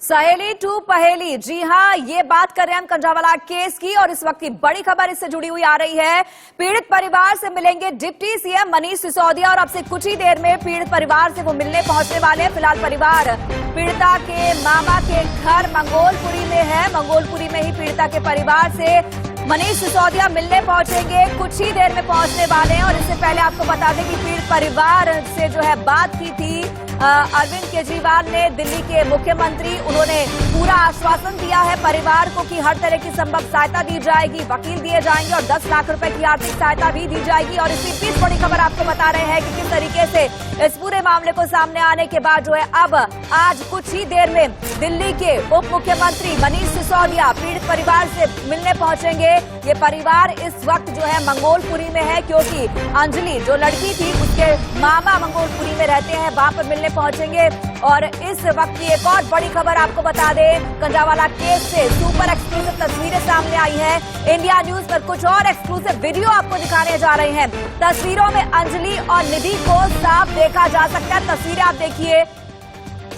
सहेली टू पहेली, जी हां, ये बात कर रहे हैं हम कंझावाला केस की और इस वक्त की बड़ी खबर इससे जुड़ी हुई आ रही है। पीड़ित परिवार से मिलेंगे डिप्टी सीएम मनीष सिसोदिया और अब से कुछ ही देर में पीड़ित परिवार से वो मिलने पहुंचने वाले हैं। फिलहाल परिवार पीड़िता के मामा के घर मंगोलपुरी में है। मंगोलपुरी में ही पीड़िता के परिवार से मनीष सिसोदिया मिलने पहुंचेंगे, कुछ ही देर में पहुंचने वाले हैं। और इससे पहले आपको बता दें कि पीड़ित परिवार से जो है बात की थी अरविंद केजरीवाल ने, दिल्ली के मुख्यमंत्री। उन्होंने पूरा आश्वासन दिया है परिवार को कि हर तरह की संभव सहायता दी जाएगी, वकील दिए जाएंगे और 10 लाख रुपए की आर्थिक सहायता भी दी जाएगी। और इसी बीच बड़ी खबर आपको बता रहे हैं कि किस तरीके से इस पूरे मामले को सामने आने के बाद जो है अब आज कुछ ही देर में दिल्ली के उप मुख्यमंत्री मनीष सिसोदिया पीड़ित परिवार से मिलने पहुंचेंगे। ये परिवार इस वक्त जो है मंगोलपुरी में है क्योंकि अंजलि जो लड़की थी उसके मामा मंगोलपुरी में रहते हैं, वहां पर मिलने पहुंचेंगे। और इस वक्त की एक और बड़ी खबर आपको बता दें, कंझावाला केस से सुपर एक्सक्लूसिव तस्वीरें सामने आई है। इंडिया न्यूज पर कुछ और एक्सक्लूसिव वीडियो आपको दिखाने जा रहे हैं। तस्वीरों में अंजलि और निधि को साफ देखा जा सकता है। तस्वीरें आप देखिए,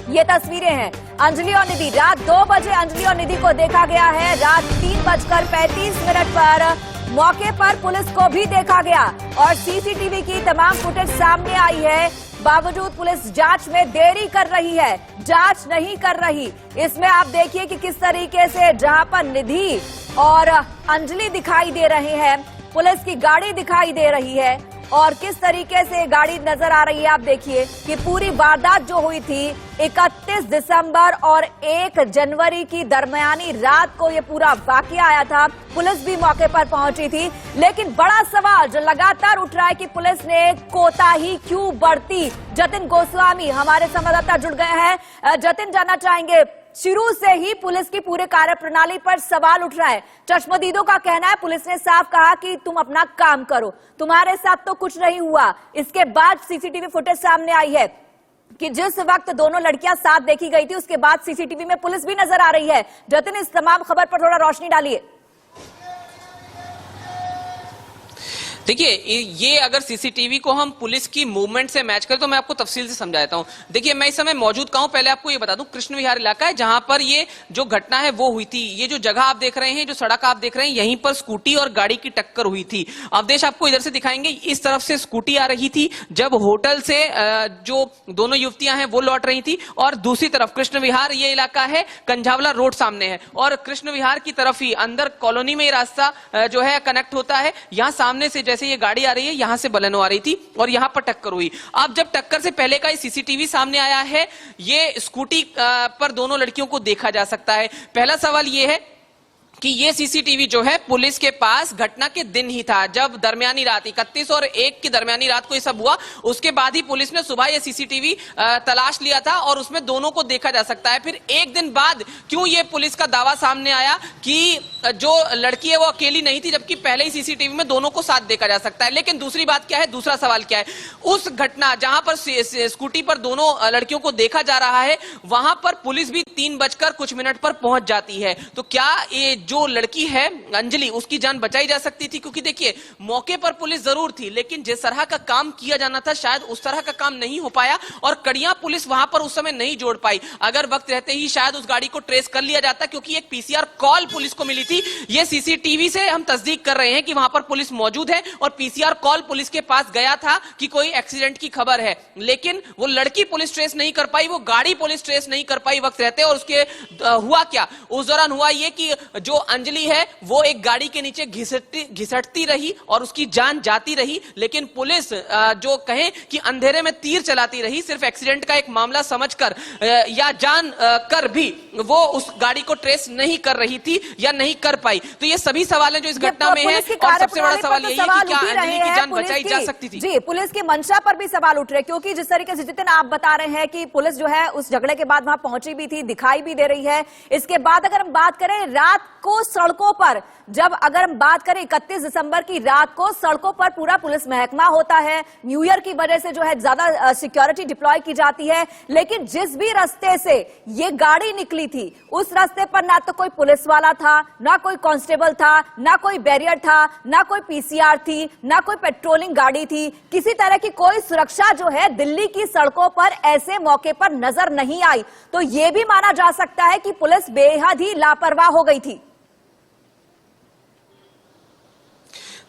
ये तस्वीरें हैं अंजलि और निधि। रात 2 बजे अंजलि और निधि को देखा गया है। रात 3:35 पर मौके पर पुलिस को भी देखा गया और सीसीटीवी की तमाम फुटेज सामने आई है। बावजूद पुलिस जांच में देरी कर रही है, जांच नहीं कर रही। इसमें आप देखिए कि किस तरीके से जहां पर निधि और अंजलि दिखाई दे रहे हैं, पुलिस की गाड़ी दिखाई दे रही है और किस तरीके से गाड़ी नजर आ रही है। आप देखिए कि पूरी वारदात जो हुई थी 31 दिसंबर और 1 जनवरी की दरमियानी रात को ये पूरा वाकया आया था। पुलिस भी मौके पर पहुंची थी, लेकिन बड़ा सवाल जो लगातार उठ रहा है कि पुलिस ने कोताही क्यों बरती। जतिन गोस्वामी हमारे संवाददाता जुड़ गए हैं। जतिन, जानना चाहेंगे, शुरू से ही पुलिस की पूरे कार्यप्रणाली पर सवाल उठ रहा है। चश्मदीदों का कहना है पुलिस ने साफ कहा कि तुम अपना काम करो, तुम्हारे साथ तो कुछ नहीं हुआ। इसके बाद सीसीटीवी फुटेज सामने आई है कि जिस वक्त दोनों लड़कियां साथ देखी गई थी उसके बाद सीसीटीवी में पुलिस भी नजर आ रही है। जतिन, इस तमाम खबर पर थोड़ा रोशनी डालिए। देखिए, ये अगर सीसीटीवी को हम पुलिस की मूवमेंट से मैच करें तो मैं आपको तफसील से समझाता हूं। देखिए, मैं इस समय मौजूद कहां हूं, पहले आपको ये बता दूं, कृष्ण विहार इलाका है जहां पर ये जो घटना है वो हुई थी। ये जो जगह आप देख रहे हैं, जो सड़क आप देख रहे हैं, यहीं पर स्कूटी और गाड़ी की टक्कर हुई थी। अवधेश आपको इधर से दिखाएंगे, इस तरफ से स्कूटी आ रही थी जब होटल से जो दोनों युवतियां हैं वो लौट रही थी, और दूसरी तरफ कृष्ण विहार ये इलाका है, कंझावला रोड सामने है और कृष्ण विहार की तरफ ही अंदर कॉलोनी में ये रास्ता जो है कनेक्ट होता है। यहां सामने से जैसे ये गाड़ी आ रही है, यहां से बलेनो आ रही थी और यहां पर टक्कर हुई। अब जब टक्कर से पहले का सीसीटीवी सामने आया है, ये स्कूटी पर दोनों लड़कियों को देखा जा सकता है। पहला सवाल ये है कि ये सीसीटीवी जो है पुलिस के पास घटना के दिन ही था, जब दरमियानी रात 31 और 1 की दरमियानी रात को ये सब हुआ। उसके बाद ही पुलिस ने सुबह ये सीसीटीवी तलाश लिया था और उसमें दोनों को देखा जा सकता है। फिर एक दिन बाद क्यों ये पुलिस का दावा सामने आया कि जो लड़की है वो अकेली नहीं थी, जबकि पहले ही सीसीटीवी में दोनों को साथ देखा जा सकता है। लेकिन दूसरी बात क्या है, दूसरा सवाल क्या है, उस घटना जहां पर स्कूटी पर दोनों लड़कियों को देखा जा रहा है, वहां पर पुलिस भी 3:कुछ पर पहुंच जाती है। तो क्या ये जो लड़की है अंजलि, उसकी जान बचाई जा सकती थी? क्योंकि देखिए, मौके पर पुलिस जरूर थी, लेकिन जिस तरह का काम किया जाना था शायद उस तरह का काम नहीं हो पाया और कड़ियां पुलिस वहां पर उस समय नहीं जोड़ पाई। अगर वक्त रहते ही शायद उस गाड़ी को ट्रेस कर लिया जाता, क्योंकि एक पीसीआर कॉल पुलिस को मिली थी। ये सीसीटीवी से हम तस्दीक कर रहे हैं कि वहां पर पुलिस मौजूद है और पीसीआर कॉल पुलिस के पास गया था कि कोई एक्सीडेंट की खबर है, लेकिन वो लड़की पुलिस ट्रेस नहीं कर पाई, वो गाड़ी पुलिस ट्रेस नहीं कर पाई वक्त रहते। और उसके हुआ क्या, उस दौरान हुआ ये कि जो अंजलि है वो एक गाड़ी के नीचे घिसटती रही और उसकी जान जाती रही। लेकिन पुलिस जो कहें कि अंधेरे में तीर चलाती रही, सिर्फ एक्सीडेंट का एक मामला समझकर या जान कर भी वो उस गाड़ी को ट्रेस नहीं कर रही थी या नहीं कर पाई। तो ये सभी सवाल हैं जो इस घटना में है और सबसे बड़ा सवाल यही है कि क्या अंजलि की जान बचाई जा सकती थी? जी, पुलिस की मंशा पर भी सवाल उठ रहे हैं, क्योंकि जिस तरीके से जितने आप बता रहे हैं कि पुलिस जो है उस झगड़े के बाद वहां पहुंची भी थी, दिखाई भी दे रही है। इसके बाद अगर हम बात करें, रात को सड़कों पर, जब अगर हम बात करें 31 दिसंबर की रात को सड़कों पर पूरा पुलिस महकमा होता है, न्यू ईयर की वजह से जो है ज्यादा सिक्योरिटी डिप्लॉय की जाती है, लेकिन जिस भी रास्ते से ये गाड़ी निकली थी उस रास्ते पर ना तो कोई पुलिस वाला था, ना कोई कांस्टेबल था, ना कोई बैरियर था, ना कोई पीसीआर थी, ना कोई पेट्रोलिंग गाड़ी थी। किसी तरह की कोई सुरक्षा जो है दिल्ली की सड़कों पर ऐसे मौके पर नजर नहीं आई। तो यह भी माना जा सकता है कि पुलिस बेहद ही लापरवाह हो गई थी।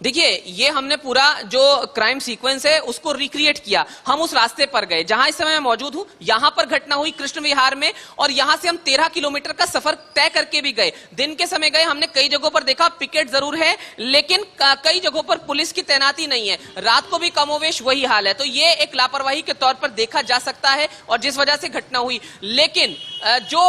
देखिए, ये हमने पूरा जो क्राइम सीक्वेंस है उसको रिक्रिएट किया। हम उस रास्ते पर गए जहां इस समय मैं मौजूद हूं, यहां पर घटना हुई कृष्ण विहार में, और यहां से हम 13 किलोमीटर का सफर तय करके भी गए। दिन के समय गए, हमने कई जगहों पर देखा पिकेट जरूर है, लेकिन कई जगहों पर पुलिस की तैनाती नहीं है। रात को भी कमोवेश वही हाल है। तो ये एक लापरवाही के तौर पर देखा जा सकता है और जिस वजह से घटना हुई। लेकिन जो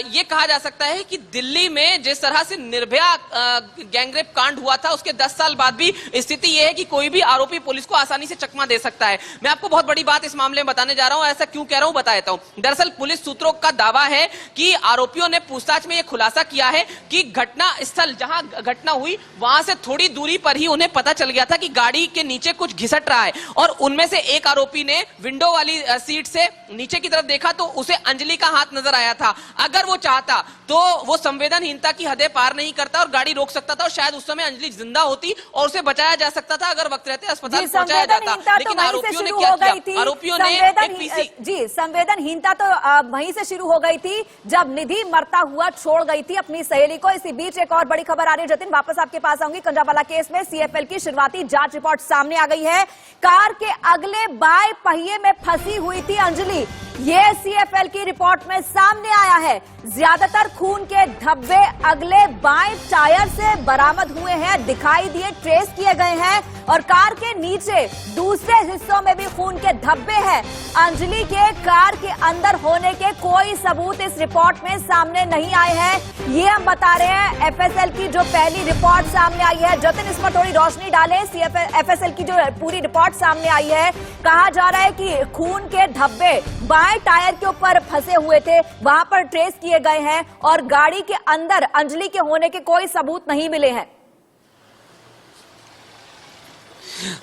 ये कहा जा सकता है कि दिल्ली में जिस तरह से निर्भया गैंगरेप कांड हुआ था, उसके 10 साल बाद भी स्थिति यह है कि कोई भी आरोपी पुलिस को आसानी से चकमा दे सकता है। मैं आपको बहुत बड़ी बात इस मामले में बताने जा रहा हूं। ऐसा क्यों कह रहा हूं, बता देता हूं। दरअसल पुलिस सूत्रों का दावा है कि आरोपियों ने पूछताछ में यह खुलासा किया है कि घटना स्थल जहां घटना हुई वहां से थोड़ी दूरी पर ही उन्हें पता चल गया था कि गाड़ी के नीचे कुछ घिसट रहा है, और उनमें से एक आरोपी ने विंडो वाली सीट से नीचे की तरफ देखा तो उसे अंजलि का हाथ नजर आया था। अगर वो चाहता तो वो संवेदनहीनता की हदें पार नहीं करता और गाड़ी रोक सकता था, और शायद उस समय अंजलि जिंदा होती और उसे बचाया जा सकता था अगर वक्त रहते अस्पताल पहुंचाया जाता। लेकिन आरोपियों ने क्या किया? आरोपियों ने एक पीसी जी संवेदनहीनता तो वहीं से शुरू हो गई थी जब निधि मरता हुआ छोड़ गई थी अपनी सहेली को। इसी बीच एक और बड़ी खबर आ रही है, जतिन वापस आपके पास आऊंगी। कंजावाला केस में सीएफएल की शुरुआती जांच रिपोर्ट सामने आ गई है। कार के अगले बाएं पहिए में फंसी हुई थी अंजलि, ये सीएफएल की रिपोर्ट में सामने आया है। ज्यादातर खून के धब्बे अगले बाएं टायर से बरामद हुए हैं, दिखाई दिए, ट्रेस किए गए हैं, और कार के नीचे दूसरे हिस्सों में भी खून के धब्बे हैं। अंजलि के कार के अंदर होने के कोई सबूत इस रिपोर्ट में सामने नहीं आए हैं, ये हम बता रहे हैं। एफएसएल की जो पहली रिपोर्ट सामने आई है, जतिन इस पर थोड़ी रोशनी डालें। एफएसएल की जो पूरी रिपोर्ट सामने आई है, कहा जा रहा है कि खून के धब्बे बाएं टायर के ऊपर फंसे हुए थे, वहां पर ट्रेस किए गए हैं, और गाड़ी के अंदर अंजलि के होने के कोई सबूत नहीं मिले हैं।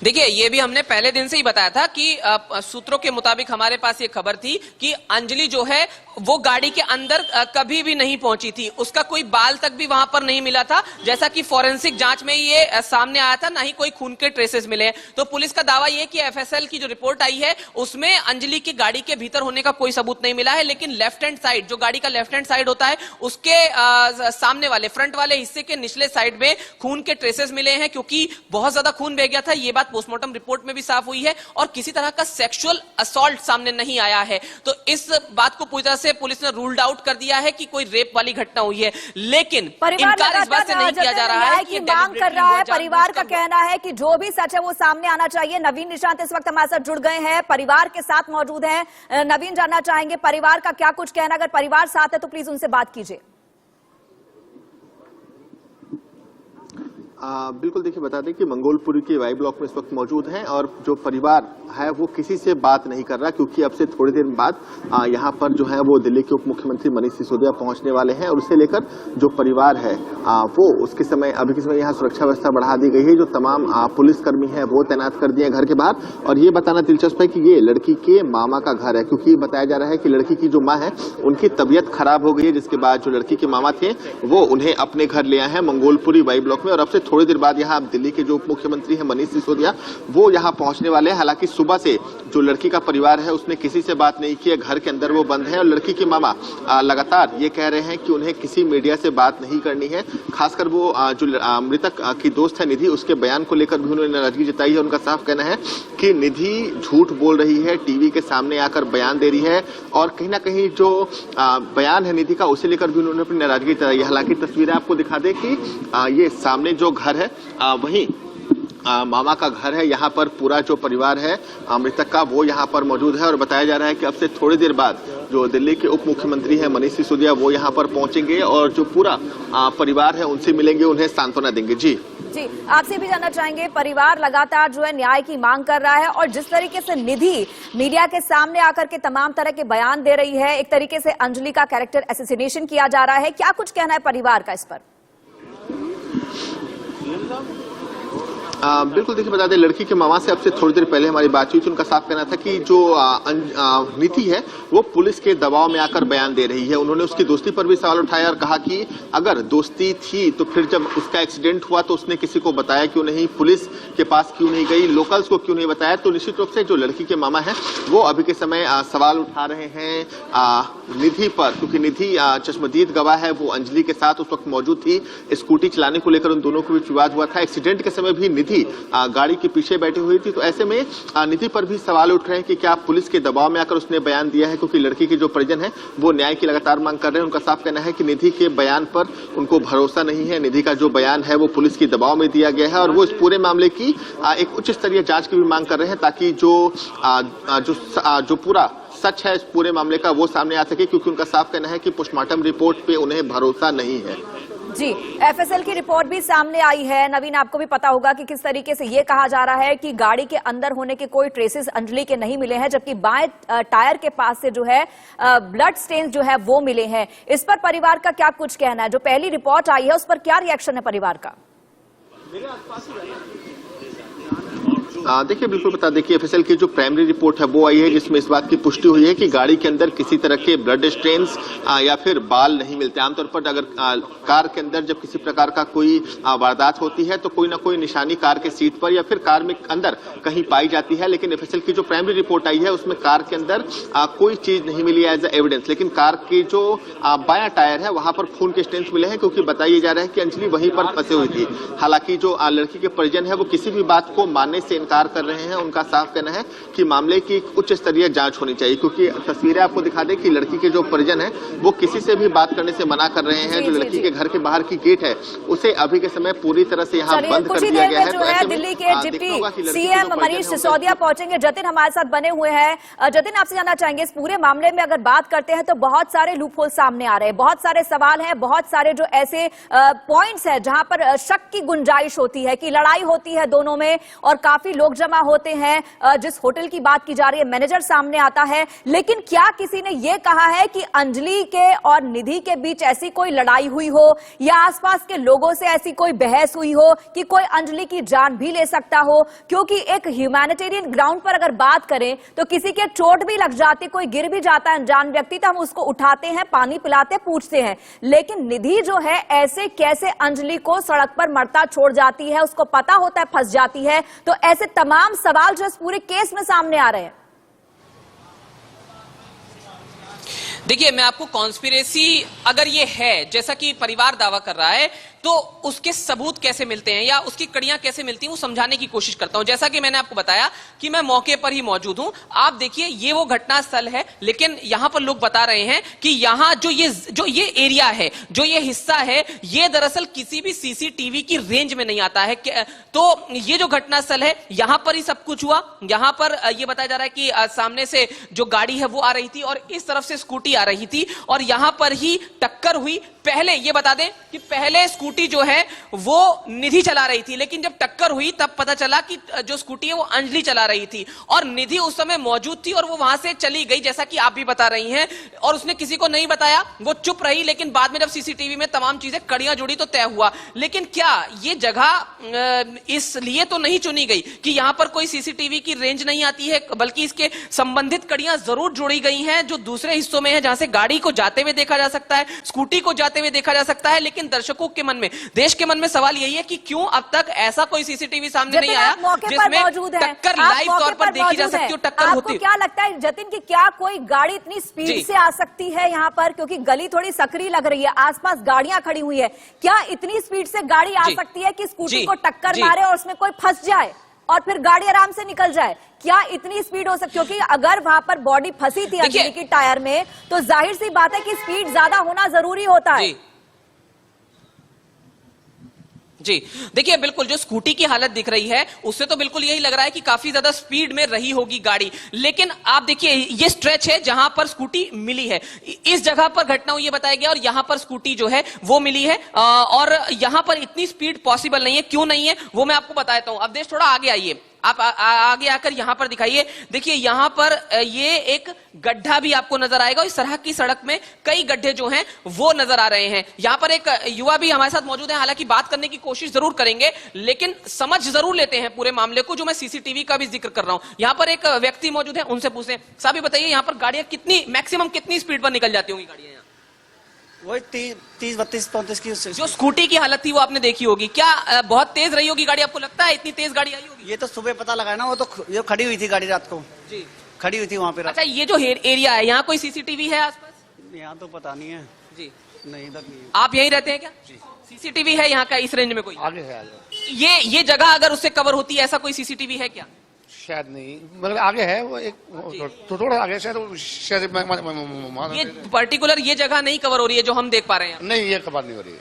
देखिए, ये भी हमने पहले दिन से ही बताया था कि सूत्रों के मुताबिक हमारे पास ये खबर थी कि अंजलि जो है वो गाड़ी के अंदर कभी भी नहीं पहुंची थी। उसका कोई बाल तक भी वहां पर नहीं मिला था, जैसा कि फॉरेंसिक जांच में ये सामने आया था। ना ही कोई खून के ट्रेसेस मिले। तो पुलिस का दावा ये कि एफएसएल की जो रिपोर्ट आई है उसमें अंजलि की गाड़ी के भीतर होने का कोई सबूत नहीं मिला है, लेकिन लेफ्ट हैंड साइड, जो गाड़ी का लेफ्ट हैंड साइड होता है, उसके सामने वाले फ्रंट वाले हिस्से के निचले साइड में खून के ट्रेसेस मिले हैं, क्योंकि बहुत ज्यादा खून बह गया था। ये बात पोस्टमार्टम रिपोर्ट में भी साफ हुई है, और किसी तरह का सेक्सुअल असॉल्ट सामने नहीं आया है। तो इस बात को पूरी तरह से पुलिस ने रूल्ड आउट कर दिया है कि कोई रेप वाली घटना हुई है। लेकिन इनकार इस बात से नहीं किया जा रहा है कि मांग कर रहा है। परिवार का कहना है कि जो भी सच है वो सामने आना चाहिए। नवीन निशांत इस वक्त हमारे साथ जुड़ गए हैं, परिवार के साथ मौजूद हैं। नवीन, जानना चाहेंगे परिवार का क्या कुछ कहना, अगर परिवार साथ है तो प्लीज उनसे बात कीजिए। बिल्कुल, देखिए बता दें कि मंगोलपुरी के वाई ब्लॉक में इस वक्त मौजूद हैं, और जो परिवार है वो किसी से बात नहीं कर रहा, क्योंकि अब से थोड़ी देर बाद यहाँ पर जो है वो दिल्ली के उप मुख्यमंत्री मनीष सिसोदिया पहुंचने वाले हैं, और उसे लेकर जो परिवार है वो उसके समय अभी के समय यहाँ सुरक्षा व्यवस्था बढ़ा दी गई है। जो तमाम पुलिसकर्मी है वो तैनात कर दिए हैं घर के बाहर। और ये बताना दिलचस्प है कि ये लड़की के मामा का घर है, क्योंकि बताया जा रहा है कि लड़की की जो माँ है उनकी तबीयत खराब हो गई है, जिसके बाद जो लड़की के मामा थे वो उन्हें अपने घर ले आए हैं मंगोलपुरी वाई ब्लॉक में। और अब से थोड़ी देर बाद यहाँ दिल्ली के जो उप मुख्यमंत्री हैं मनीष सिसोदिया, वो यहाँ पहुंचने वाले हैं। हालांकि सुबह से जो लड़की का परिवार है उसने किसी से बात नहीं की है, घर के अंदर वो बंद है, और लड़की के मामा लगातार ये कह रहे हैं कि उन्हें किसी मीडिया से बात नहीं करनी है। खासकर वो जो मृतक की दोस्त है निधि, उसके बयान को लेकर भी उन्होंने नाराजगी जताई है। उनका साफ कहना है कि निधि झूठ बोल रही है, टीवी के सामने आकर बयान दे रही है, और कहीं ना कहीं जो बयान है निधि का उसे लेकर भी उन्होंने अपनी नाराजगी जताई है। हालांकि तस्वीरें आपको दिखा दे कि ये सामने जो घर है वहीं मामा का घर है। यहाँ पर पूरा जो परिवार है मृतक का वो यहाँ पर मौजूद है, और बताया जा रहा है कि अब से थोड़ी देर बाद जो दिल्ली के उप मुख्यमंत्री हैं मनीष सिसोदिया वो यहाँ पर पहुंचेंगे, और जो पूरा परिवार है उनसे मिलेंगे, उन्हें सांत्वना देंगे। जी आपसे भी जानना चाहेंगे, परिवार लगातार जो है न्याय की मांग कर रहा है, और जिस तरीके से निधि मीडिया के सामने आकर के तमाम तरह के बयान दे रही है, एक तरीके से अंजलि का कैरेक्टर असैसिनेशन किया जा रहा है, क्या कुछ कहना है परिवार का इस पर? बिल्कुल, देखिए बता दें, लड़की के मामा से अब से थोड़ी देर पहले हमारी बात हुई थी। उनका साफ कहना था कि जो निधि है वो पुलिस के दबाव में आकर बयान दे रही है। उन्होंने उसकी दोस्ती पर भी सवाल उठाया और कहा कि अगर दोस्ती थी तो फिर जब उसका एक्सीडेंट हुआ तो उसने किसी को बताया क्यों नहीं, पुलिस के पास क्यों नहीं गई, लोकल्स को क्यों नहीं बताया। तो निश्चित रूप से जो लड़की के मामा है वो अभी के समय सवाल उठा रहे हैं निधि पर, क्योंकि निधि चश्मदीद गवाह है, वो अंजलि के साथ उस वक्त मौजूद थी। स्कूटी चलाने को लेकर उन दोनों के बीच विवाद हुआ था। एक्सीडेंट के समय भी निधि गाड़ी के पीछे बैठी हुई थी। तो ऐसे में निधि पर भी सवाल उठ रहे हैं कि क्या पुलिस के दबाव में आकर उसने बयान दिया है, क्योंकि लड़की के जो परिजन है वो न्याय की लगातार मांग कर रहे हैं। उनका साफ कहना है कि निधि के बयान पर उनको भरोसा नहीं है। निधि का जो बयान है वो पुलिस के दबाव में दिया गया है और वो इस पूरे मामले की एक उच्च स्तरीय जांच की भी मांग कर रहे हैं, ताकि जो पूरा सच है इस पूरे मामले का वो सामने आ सके, क्योंकि उनका साफ कहना है कि पोस्टमार्टम रिपोर्ट पे उन्हें भरोसा नहीं है। जी, एफएसएल की रिपोर्ट भी सामने आई है। नवीन, आपको भी पता होगा कि किस तरीके से ये कहा जा रहा है कि गाड़ी के अंदर होने के कोई ट्रेसेस अंजलि के नहीं मिले हैं, जबकि बाएं टायर के पास से जो है ब्लड स्टेन जो है वो मिले हैं। इस पर परिवार का क्या कुछ कहना है? जो पहली रिपोर्ट आई है उस पर क्या रिएक्शन है परिवार का? देखिए, बिल्कुल बता दें कि एफएसएल की जो प्राइमरी रिपोर्ट है वो आई है, जिसमें इस बात की पुष्टि हुई है कि गाड़ी के अंदर किसी तरह के ब्लड स्टेन्स या फिर बाल नहीं मिलते। आमतौर पर अगर कार के अंदर जब किसी प्रकार का कोई वारदात होती है तो कोई ना कोई निशानी कार के सीट पर या फिर कार में अंदर कहीं पाई जाती है, लेकिन एफएसएल की जो प्राइमरी रिपोर्ट आई है उसमें कार के अंदर कोई चीज नहीं मिली एज एविडेंस। लेकिन कार की जो बायां टायर है वहां पर खून के स्टेन्स मिले हैं, क्योंकि बताया जा रहा है कि अंजलि वहीं पर फंसे हुई थी। हालांकि जो लड़की के परिजन है वो किसी भी बात को मानने से इनकार कर रहे हैं। उनका साफ कहना है कि मामले की उच्च स्तरीय जांच होनी चाहिए, क्योंकि तस्वीरें आपको दिखा दें कि लड़की के जो परिजन है वो किसी से भी बात करने से मना कर रहे हैं। जो लड़की के घर के बाहर की गेट है उसे अभी के समय पूरी तरह से यहाँ बंद कर दिया गया है। जो है दिल्ली के डिप्टी सीएम मनीष सिसोदिया पहुंचेंगे। जतिन हमारे साथ बने हुए हैं। जतिन, आपसे जानना चाहेंगे, इस पूरे मामले में अगर बात करते हैं तो बहुत सारे लूपहोल सामने आ रहे हैं, बहुत सारे सवाल हैं, बहुत सारे जो ऐसे पॉइंट्स हैं जहां पर शक की गुंजाइश होती है कि लड़ाई होती है दोनों में और काफी लोग जमा होते हैं। जिस होटल की बात की जा रही है मैनेजर सामने आता है, लेकिन क्या किसी ने यह कहा है कि अंजलि के और निधि के बीच ऐसी कोई लड़ाई हुई हो या आसपास के लोगों से ऐसी कोई बहस हुई हो कि कोई अंजलि की जान भी ले सकता हो? क्योंकि एक ह्यूमैनिटेरियन ग्राउंड पर अगर बात करें तो किसी के चोट भी लग जाती, कोई गिर भी जाता है अनजान व्यक्ति, तो हम उसको उठाते हैं, पानी पिलाते, पूछते हैं। लेकिन निधि जो है ऐसे कैसे अंजलि को सड़क पर मरता छोड़ जाती है, उसको पता होता है फंस जाती है। तो ऐसे तमाम सवाल जो इस पूरे केस में सामने आ रहे हैं। देखिए, मैं आपको कॉन्स्पिरेसी अगर ये है जैसा कि परिवार दावा कर रहा है तो उसके सबूत कैसे मिलते हैं या उसकी कड़ियां कैसे मिलती हैं वो समझाने की कोशिश करता हूं। जैसा कि मैंने आपको बताया कि मैं मौके पर ही मौजूद हूं। आप देखिए, ये वो घटना स्थल है, लेकिन यहां पर लोग बता रहे हैं कि यहां जो ये एरिया है, जो ये हिस्सा है, ये दरअसल किसी भी सीसीटीवी की रेंज में नहीं आता है। तो ये जो घटना स्थल है यहां पर ही सब कुछ हुआ। यहां पर यह बताया जा रहा है कि सामने से जो गाड़ी है वो आ रही थी और इस तरफ से स्कूटी आ रही थी और यहां पर ही टक्कर हुई। पहले ये बता दें कि पहले स्कूटी जो है वो निधि चला रही थी, लेकिन जब टक्कर हुई तब पता चला कि जो स्कूटी है वो अंजलि चला रही थी और निधि उस समय मौजूद थी और वो वहां से चली गई, जैसा कि आप भी बता रही हैं। और उसने किसी को नहीं बताया, वो चुप रही। लेकिन बाद में जब सीसीटीवी में तमाम चीजें कड़ियां जुड़ी तो तय हुआ। लेकिन क्या ये जगह इसलिए तो नहीं चुनी गई कि यहां पर कोई सीसीटीवी की रेंज नहीं आती है, बल्कि इसके संबंधित कड़ियां जरूर जुड़ी गई हैं जो दूसरे हिस्सों में है, जहां से गाड़ी को जाते हुए देखा जा सकता है, स्कूटी को जाते हुए देखा जा सकता है। लेकिन दर्शकों के मन में, देश के मन में सवाल यही है कि क्यों अब तक ऐसा कोई सीसीटीवी सामने नहीं आया जिसमें टक्कर लाइव तौर पर देखी जा सकती हो, टक्कर होती। आपको क्या लगता है जतिन कि क्या कोई गाड़ी इतनी स्पीड से आ सकती है यहाँ पर, क्योंकि गली थोड़ी सकरी लग रही है, आसपास गाड़ियां खड़ी हुई है, क्या इतनी स्पीड से गाड़ी आ सकती है कि स्कूटी को टक्कर मारे और उसमें कोई फंस जाए और फिर गाड़ी आराम से निकल जाए? क्या इतनी स्पीड हो सकती है? क्योंकि अगर वहां पर बॉडी फंसी थी अंजलि की टायर में तो जाहिर सी बात है कि स्पीड ज्यादा होना जरूरी होता है। जी देखिए, बिल्कुल जो स्कूटी की हालत दिख रही है उससे तो बिल्कुल यही लग रहा है कि काफी ज्यादा स्पीड में रही होगी गाड़ी। लेकिन आप देखिए, ये स्ट्रेच है जहां पर स्कूटी मिली है, इस जगह पर घटना हुई है बताया गया और यहां पर स्कूटी जो है वो मिली है। और यहां पर इतनी स्पीड पॉसिबल नहीं है। क्यों नहीं है वो मैं आपको बताता हूं। अब देश थोड़ा आगे आइए। आप आगे आकर यहां पर दिखाइए। देखिए यहां पर ये एक गड्ढा भी आपको नजर आएगा। इस तरह की सड़क में कई गड्ढे जो हैं वो नजर आ रहे हैं। यहां पर एक युवा भी हमारे साथ मौजूद है, हालांकि बात करने की कोशिश जरूर करेंगे लेकिन समझ जरूर लेते हैं पूरे मामले को, जो मैं सीसीटीवी का भी जिक्र कर रहा हूं। यहां पर एक व्यक्ति मौजूद है, उनसे पूछते हैं। साहब ये बताइए, यहां पर गाड़ियां कितनी मैक्सिमम कितनी स्पीड पर निकल जाती होंगी गाड़ियां? वही 30, 32, 34 की। जो स्कूटी की हालत थी वो आपने देखी होगी, क्या बहुत तेज रही होगी गाड़ी? आपको लगता है इतनी तेज गाड़ी आई होगी? ये तो सुबह पता लगा ना, वो तो ये खड़ी हुई थी गाड़ी रात को। जी खड़ी हुई थी वहाँ पे। अच्छा, ये जो एरिया है यहाँ कोई सीसीटीवी है आसपास? यहाँ तो पता नहीं है जी। नहीं, इधर नहीं है। आप यहीं रहते हैं क्या? जी। सीसीटीवी है यहाँ का इस रेंज में कोई? आगे है आगे। ये जगह अगर उससे कवर होती है, ऐसा कोई सीसीटीवी है क्या? शायद नहीं, मतलब आगे है वो एक तो थोड़ा आगे शायद ये पर्टिकुलर ये जगह नहीं कवर हो रही है जो हम देख पा रहे हैं। नहीं, ये कवर नहीं हो रही है।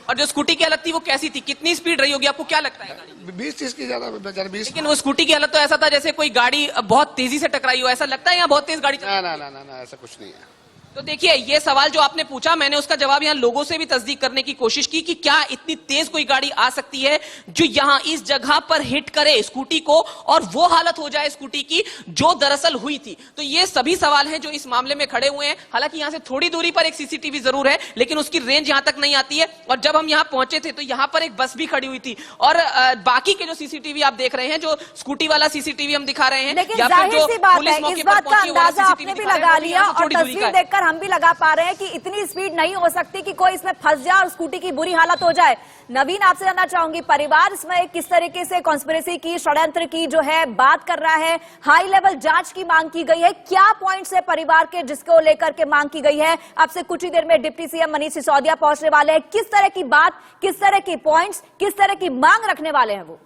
और जो स्कूटी की हालत थी वो कैसी थी? कितनी स्पीड रही होगी? आपको क्या लगता है गाड़ी? 20-30 की ज्यादा 20। लेकिन वो स्कूटी की हालत तो ऐसा था जैसे कोई गाड़ी बहुत तेजी से टकराई हो। ऐसा लगता है यहाँ बहुत तेज गाड़ी चल रही है? ना ऐसा कुछ नहीं है। तो देखिए, ये सवाल जो आपने पूछा, मैंने उसका जवाब यहाँ लोगों से भी तस्दीक करने की कोशिश की कि क्या इतनी तेज कोई गाड़ी आ सकती है जो यहाँ इस जगह पर हिट करे स्कूटी को और वो हालत हो जाए स्कूटी की जो दरअसल हुई थी। तो ये सभी सवाल हैं जो इस मामले में खड़े हुए हैं। हालांकि यहाँ से थोड़ी दूरी पर एक सीसीटीवी जरूर है लेकिन उसकी रेंज यहाँ तक नहीं आती है। और जब हम यहाँ पहुंचे थे तो यहाँ पर एक बस भी खड़ी हुई थी और बाकी के जो सीसीटीवी आप देख रहे हैं, जो स्कूटी वाला सीसीटीवी हम दिखा रहे हैं, लेकिन जाहिर सी बात है, इस बात का अंदाजा आपने भी लगा लिया और तस्वीर देखकर हम भी लगा पा रहे हैं कि इतनी स्पीड नहीं हो सकती कि कोई इसमें फंस जाए और स्कूटी की बुरी हालत हो जाए। नवीन, आपसे जानना चाहूंगी, परिवार इसमें किस तरीके से कॉन्स्पिरेसी की, षड्यंत्र की जो है बात कर रहा है? हाई लेवल जांच की मांग की गई है। क्या पॉइंट्स है परिवार के जिसको लेकर के मांग की गई है? आपसे कुछ ही देर में डिप्टी सीएम मनीष सिसोदिया पहुंचने वाले हैं। किस तरह की बात, किस तरह की पॉइंट्स, किस तरह की मांग रखने वाले हैं वो?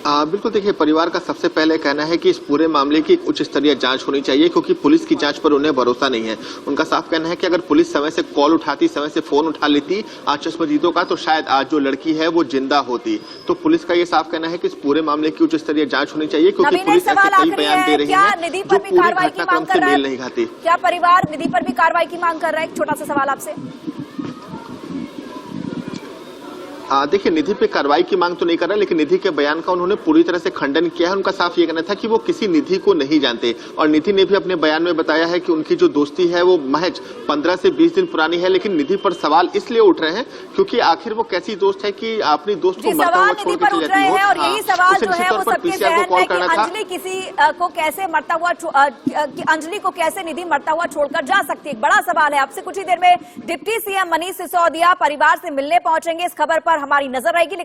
बिल्कुल, देखिए, परिवार का सबसे पहले कहना है कि इस पूरे मामले की उच्च स्तरीय जांच होनी चाहिए क्योंकि पुलिस की जांच पर उन्हें भरोसा नहीं है। उनका साफ कहना है कि अगर पुलिस समय से कॉल उठाती, समय से फोन उठा लेती चश्मदीदों का, तो शायद आज जो लड़की है वो जिंदा होती। तो पुलिस का ये साफ कहना है कि इस पूरे मामले की उच्च स्तरीय जांच होनी चाहिए क्योंकि पुलिस ऐसे कई बयान दे रही है जो पूरे घटनाक्रम से मेल नहीं खाती। क्या परिवार निधि पर भी कार्रवाई की मांग कर रहा है? एक छोटा सा सवाल आपसे। देखिए, निधि पे कार्रवाई की मांग तो नहीं कर रहा, लेकिन निधि के बयान का उन्होंने पूरी तरह से खंडन किया है। उनका साफ ये कहना था कि वो किसी निधि को नहीं जानते और निधि ने भी अपने बयान में बताया है कि उनकी जो दोस्ती है वो महज 15 से 20 दिन पुरानी है। लेकिन निधि पर सवाल इसलिए उठ रहे हैं क्योंकि आखिर वो कैसी दोस्त है कि अपनी दोस्त को मरता हुआ छोड़ के चली जाती हो। और यही सवाल जो है वो सबके जहन में कि अंजलि किसी को कैसे मरता हुआ, अंजलि को कैसे निधि मरता हुआ छोड़कर जा सकती है, एक बड़ा सवाल है। आपसे कुछ ही देर में डिप्टी सीएम मनीष सिसोदिया परिवार से मिलने पहुंचेंगे। इस खबर पर हमारी नजर रहेगी।